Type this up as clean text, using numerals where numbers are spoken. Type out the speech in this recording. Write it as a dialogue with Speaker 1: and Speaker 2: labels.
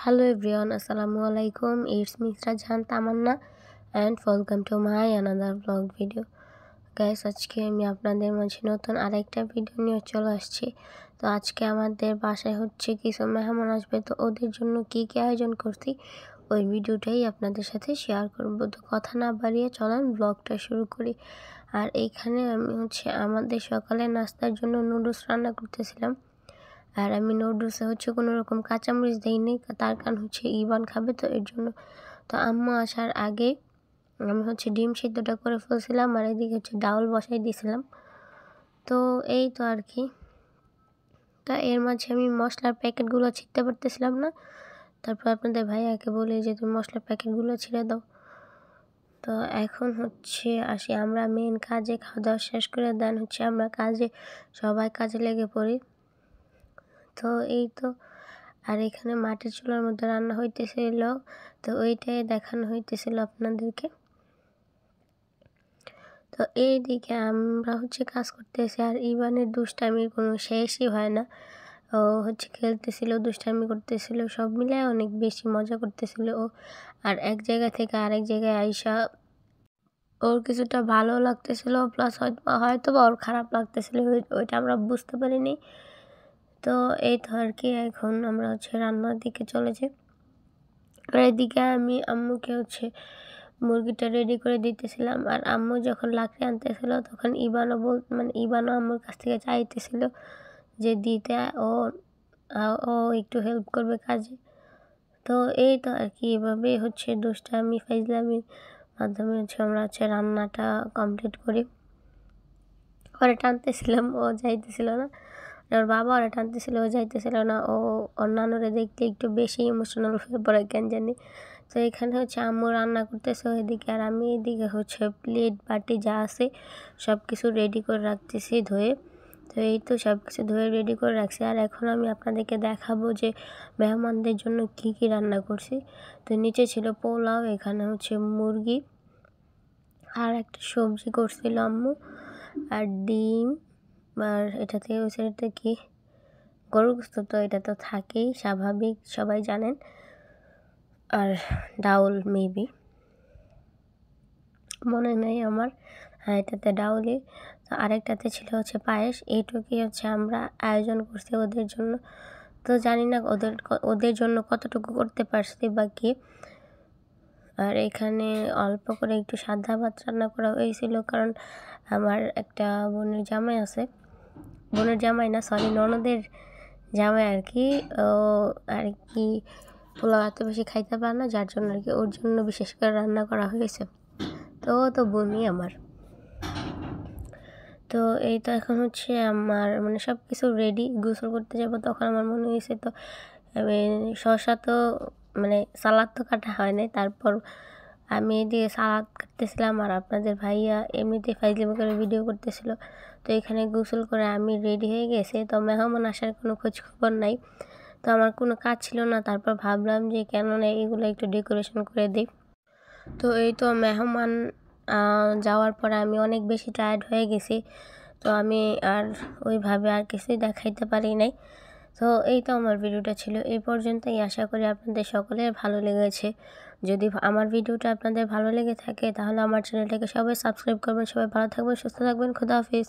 Speaker 1: Hello everyone, Assalamualaikum. It's me Rajan Tamanna and welcome to my another vlog video. Guys, আজকে আমি আপনাদের মাঝে নতুন আরেকটা ভিডিও নিয়ে চলে আসছি। তো আজকে আমাদের বাসায় হচ্ছে কিছু মেহমান আসবে, তো ওদের জন্য কি কি আয়োজন করছি ওই ভিডিওটাই আপনাদের সাথে শেয়ার করব। তো কথা না বাড়িয়ে চলেন ব্লগটা শুরু করি। আর এইখানে আমি আমাদের সকালে নাস্তার জন্য নুডলস রান্না করতেছিলাম। আর আমি নুডলসে কোনো রকম কাঁচামরিচ দেইনি, তার কারণ ইবান খাবে, তো এর জন্য। তো আম্মু আসার আগে আমি ডিম সিদ্ধটা করে ফেলছিলাম আর এদিকে ডাউল বসাই দিয়েছিলাম। তো এই তো আর কি। তা এর মাঝে আমি মশলার প্যাকেটগুলো ছিঁড়তে পারতেছিলাম না, তারপর আপনাদের ভাইয়াকে বলি যে তুমি মশলার প্যাকেটগুলো ছিঁড়ে দাও। তো এখন আসি আমরা মেন কাজে। খাওয়া দাওয়া শেষ করে দেন আমরা সবাই কাজে লেগে পড়ি। তো এই তো, আর এখানে মাটির চুলার মধ্যে রান্না হইতেছিল, তো ওইটাই দেখানো হইতেছিল আপনাদেরকে। তো এইদিকে আমরা কাজ করতেছি আর ইবানের দুষ্টামির কোনো শেষই হয় না। ও খেলতেছিল, দুষ্টামি করতেছিল, সব মিলে অনেক বেশি মজা করতেছিল ও। আর এক জায়গা থেকে আরেক জায়গায় আইসা ওর কিছুটা ভালো লাগতেছিল, প্লাস হয়তো বা ওর খারাপ লাগতেছিল, ওইটা আমরা বুঝতে পারিনি। তো এই তো আর কি, এখন আমরা রান্নার দিকে চলে যাই। আর এদিকে আমি আম্মুকে মুরগিটা রেডি করে দিতেছিলাম। আর আম্মু যখন লাকড়ি আনতেছিল তখন ইবানও আম্মুর কাছ থেকে চাইতেছিল যে দিতে, ও একটু হেল্প করবে কাজে। তো এই তো আর কি, এভাবে দুষ্টামি ফাইজলামির মাধ্যমে আমরা রান্নাটা কমপ্লিট করি। ওরা টানতেছিলাম, ও যাইতেছিল না। ওর বাবা ওরা টানতেছিল, ও যাইতেছিল না। ও অন্যান্যরা দেখতে একটু বেশি ইমোশনাল হয়ে পড়ে কেন জানি। তো এখানে আম্মু রান্না করতেছে ওইদিকে, আর আমি এদিকে প্লেট বাটি যা আছে সব কিছু রেডি করে রাখতেছি ধুয়ে। তো এই তো সব কিছু ধুয়ে রেডি করে রাখছি। আর এখন আমি আপনাদেরকে দেখাবো যে মেহমানদের জন্য কি কি রান্না করছি। তো নিচে ছিল পোলাও, এখানে মুরগি, আর একটা সবজি করছিল আম্মু, আর ডিম, আর এটাতে এটা কি গরুর গোস্ত, তো এটা তো থাকেই স্বাভাবিক, সবাই জানেন। আর ডাউল মেবি মনে নেই আমার, হ্যাঁ এটাতে ডাউলই। তো আরেকটাতে ছিল পায়েস। এইটুকুই আমরা আয়োজন করছি ওদের জন্য। তো জানি না ওদের জন্য কতটুকু করতে পারছি বা কি। আর এখানে অল্প করে একটু সাদা ভাত রান্না করা হয়েছিল, কারণ আমার একটা বোনের জামাই আছে, বোনের জামাই না সরি ননদের জামাই আর কি। ও আর কি পোলাও এত বেশি খাইতে পারে না, যার জন্য আর কি ওর জন্য বিশেষ করে রান্না করা হয়েছে। তো ও তো বোনই আমার। তো এই তো এখন আমার সব কিছু রেডি, গোসল করতে যাব। তখন আমার মনে হয়েছে, তো শসা তো সালাদ তো কাটা হয় নাই, তারপর আমি এদিকে সালাদ কাটতেছিলাম আর আপনাদের ভাইয়া এমনিতে ফাইজলামি করে ভিডিও করতেছিল। তো এখানে গোসল করে আমি রেডি হয়ে গেছে। তো মেহমান আসার কোনো খোঁজ খবর নাই, তো আমার কোনো কাজ ছিল না। তারপর ভাবলাম যে কেন না এগুলো একটু ডেকোরেশন করে দিই। তো এই তো মেহমান যাওয়ার পরে আমি অনেক বেশি টায়ার্ড হয়ে গেছি, তো আমি আর ওইভাবে আর কিছুই দেখাইতে পারি নাই। তো এই তো আমার ভিডিওটা ছিল এই পর্যন্তই। আশা করি আপনাদের সকলের ভালো লেগেছে। যদি আমার ভিডিওটা আপনাদের ভালো লেগে থাকে তাহলে আমার চ্যানেলটাকে সবাই সাবস্ক্রাইব করবেন। সবাই ভালো থাকবেন, সুস্থ থাকবেন। খোদা হাফিজ।